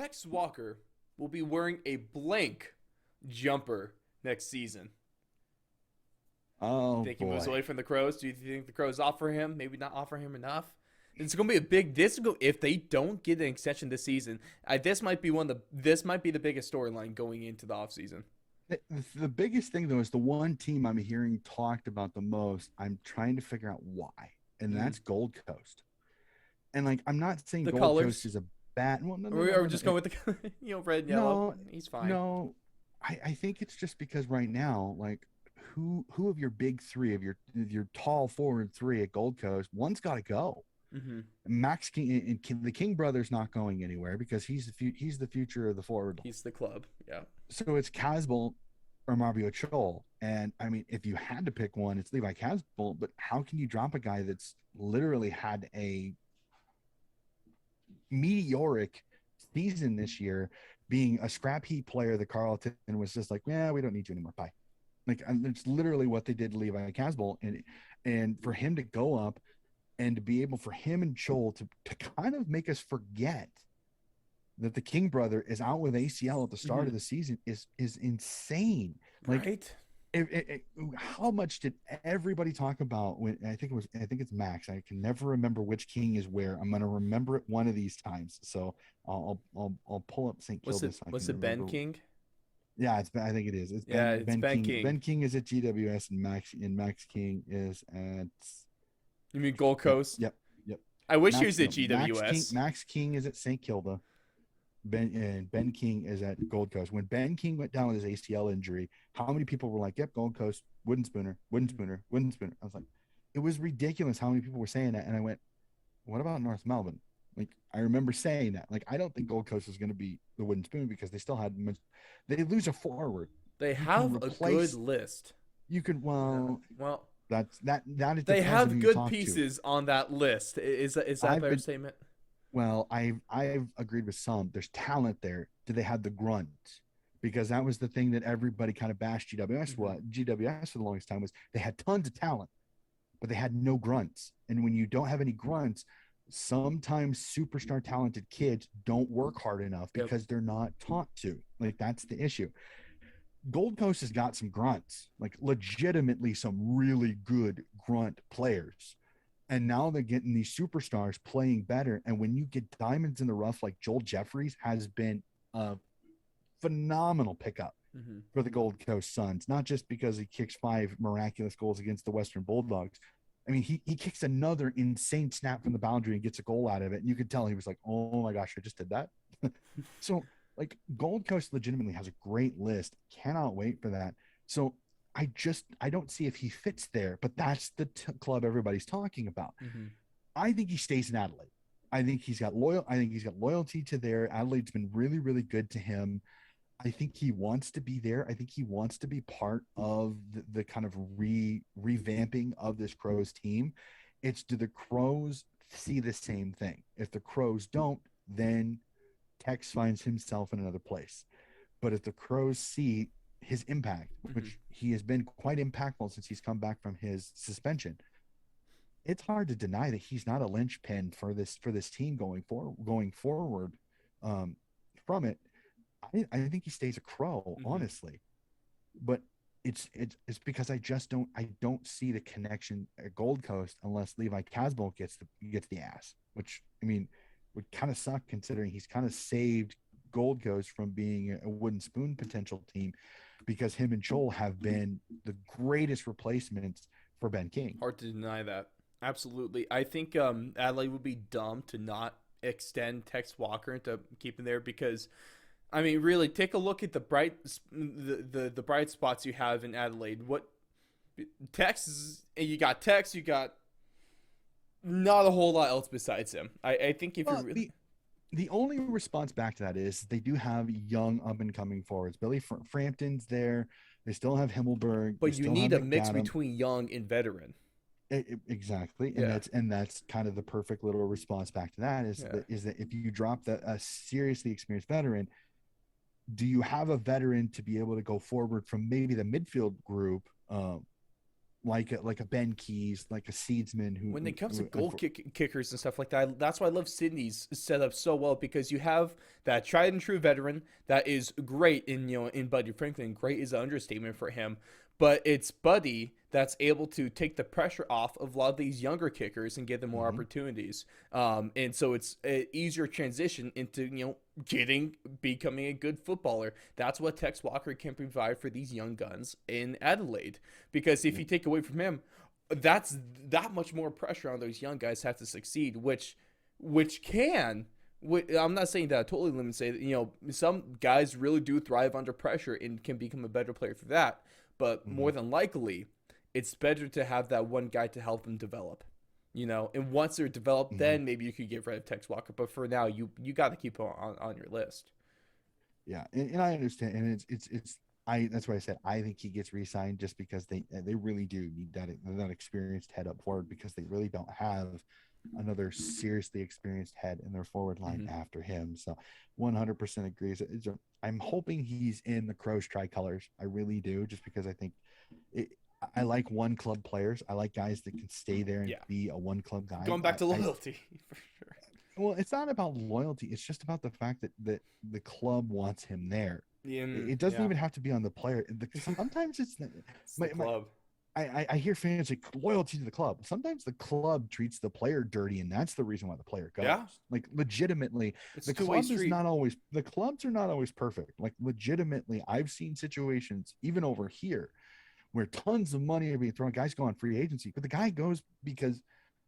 Tex Walker will be wearing a blank jumper next season. Oh Think he moves boy. away from the Crows? Do you think the Crows offer him? Maybe not offer him enough. It's going to be a big. This is go if they don't get an extension this season. This might be one of the. This might be the biggest storyline going into the offseason. The biggest thing though is the one team I'm hearing talked about the most. I'm trying to figure out why, and Mm. that's Gold Coast. And like, I'm not saying The Gold Coast colors. is a bad. Well, no, no, Or no, are we no, no. just going with the red and yellow? No, He's fine. no. I think it's just because right now, like, who of your big three of your tall forward three at Gold Coast, one's got to go. Mm-hmm. Max King and the King brother's not going anywhere because he's the future of the forward line. He's the club. Yeah. So it's Casbolt or Mario Chol. And I mean, if you had to pick one, it's Levi Casbolt. But how can you drop a guy that's literally had a meteoric season this year, being a scrap heap player that Carlton was just like, yeah, we don't need you anymore. Bye. Like, it's literally what they did to Levi Casbolt. And for him to go up and to be able for him and Joel to kind of make us forget that the King brother is out with ACL at the start Mm-hmm. of the season is insane. Like, Right. how much did everybody talk about when I think it's Max. I can never remember which King is where. I'm gonna remember it one of these times. So I'll pull up St. Was Kilda it so I was can it Ben remember. King? Yeah, I think it is. It's Yeah, Ben it's Ben Ben King. King. Ben King is at GWS and Max King is at You mean Gold yep, Coast? yep, yep. I wish he Max was at no Max King GWS. Max King is at St. Kilda. Ben King is at Gold Coast. When Ben King went down with his ACL injury, how many people were like, "Yep, Gold Coast, wooden spooner, wooden Mm-hmm. spooner, wooden spooner"? I was like, it was ridiculous how many people were saying that, and I went, "What about North Melbourne?" Like, I remember saying that. Like, I don't think Gold Coast is going to be the wooden spoon because they still had much. They lose a forward. They You can have a good replace. list. You could Yeah. well. Well, That it they depends on who have you good talk to. pieces on that list. Is that a I've better been statement? Well, I've agreed with some. There's talent there. Do they have the grunt? Because that was the thing that everybody kind of bashed GWS. Mm-hmm. What GWS for the longest time was they had tons of talent, but they had no grunts. And when you don't have any grunts, sometimes superstar talented kids don't work hard enough Yep. because they're not taught to. Like, that's the issue. Gold Coast has got some grunts, like legitimately some really good grunt players. And now they're getting these superstars playing better. And when you get diamonds in the rough, like Joel Jeffries has been a phenomenal pickup Mm-hmm. for the Gold Coast Suns, not just because he kicks 5 miraculous goals against the Western Bulldogs. I mean, he kicks another insane snap from the boundary and gets a goal out of it. And you could tell he was like, oh my gosh, I just did that. So, like, Gold Coast legitimately has a great list. Cannot wait for that. So I don't see if he fits there, but that's the club everybody's talking about. Mm-hmm. I think he stays in Adelaide. I think he's got loyalty to there. Adelaide's been really, really good to him. I think he wants to be there. I think he wants to be part of the kind of revamping of this Crows team. It's, do the Crows see the same thing? If the Crows don't, then Tex finds himself in another place. But if the Crows see his impact, Mm-hmm. which he has been quite impactful since he's come back from his suspension, it's hard to deny that he's not a linchpin for this team going forward um, from it. I think he stays a Crow, Mm-hmm. honestly, but it's because I don't see the connection at Gold Coast unless Levi Casbolt gets the ass, which, I mean, would kind of suck considering he's kind of saved Gold Coast from being a wooden spoon potential team, because him and Joel have been the greatest replacements for Ben King. Hard to deny that. Absolutely. I think Adelaide would be dumb to not extend Tex Walker and to keep him there because I mean, really, take a look at the bright spots you have in Adelaide. What Tex? You got Tex. You got not a whole lot else besides him. I think if you're Well, really, the only response back to that is they do have young up and coming forwards. Billy Frampton's there. They still have Himmelberg. They but you still have need a mix McAdam. between young and veteran. Exactly, and Yeah, that's kind of the perfect little response back to that yeah. is that if you drop a seriously experienced veteran, do you have a veteran to be able to go forward from maybe the midfield group, like a Ben Keys, like a Seedsman When it comes to who kickers and stuff like that, that's why I love Sydney's setup so well, because you have that tried and true veteran that is great in, in Buddy Franklin. Great is an understatement for him, but it's Buddy that's able to take the pressure off of a lot of these younger kickers and give them more mhm, opportunities. And so it's an easier transition into getting becoming a good footballer. That's what Tex Walker can provide for these young guns in Adelaide. Because if yeah, you take away from him, that's that much more pressure on those young guys have to succeed, which can. I'm not saying that I totally limits it. Some guys really do thrive under pressure and can become a better player for that. But mhm, more than likely, it's better to have that one guy to help them develop. And once they're developed, mhm. then maybe you could get rid of Tex Walker. But for now, you got to keep him on your list. Yeah, and I understand, and it's I that's why I said I think he gets re-signed just because they really do need that experienced head up forward because they really don't have another seriously experienced head in their forward line Mm-hmm. after him. So 100% agrees. I'm hoping he's in the Crows tricolors. I really do, just because I think it, I like one club players. I like guys that can stay there and Yeah, be a one club guy. going back to loyalty for sure. Well, it's not about loyalty. It's just about the fact that the club wants him there. Yeah, It doesn't yeah. even have to be on the player. Sometimes it's It's the club. I hear fans like loyalty to the club. Sometimes the club treats the player dirty, and that's the reason why the player goes. Yeah, Like legitimately, it's a two-way street. the clubs are not always perfect. Like legitimately, I've seen situations even over here where tons of money are being thrown. Guys go on free agency, but the guy goes because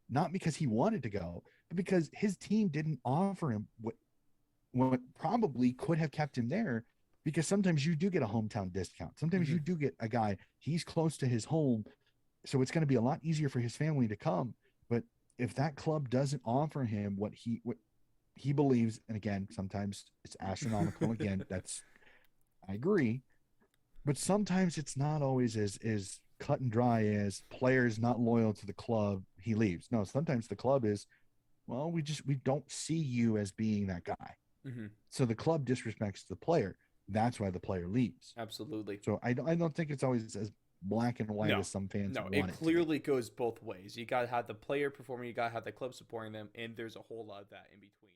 not because he wanted to go, but because his team didn't offer him what probably could have kept him there, because sometimes you do get a hometown discount. Sometimes Mm-hmm. you do get a guy, he's close to his home. So it's going to be a lot easier for his family to come. But if that club doesn't offer him what he believes, and again, sometimes it's astronomical. Again, that's I agree, but sometimes it's not always as cut and dry as players not loyal to the club, he leaves. No, sometimes the club is, well, we don't see you as being that guy. Mm-hmm. So the club disrespects the player. That's why the player leaves. Absolutely. So I don't think it's always as black and white No, as some fans no, it want it to be. clearly goes both ways. You got to have the player performing, you got to have the club supporting them, and there's a whole lot of that in between.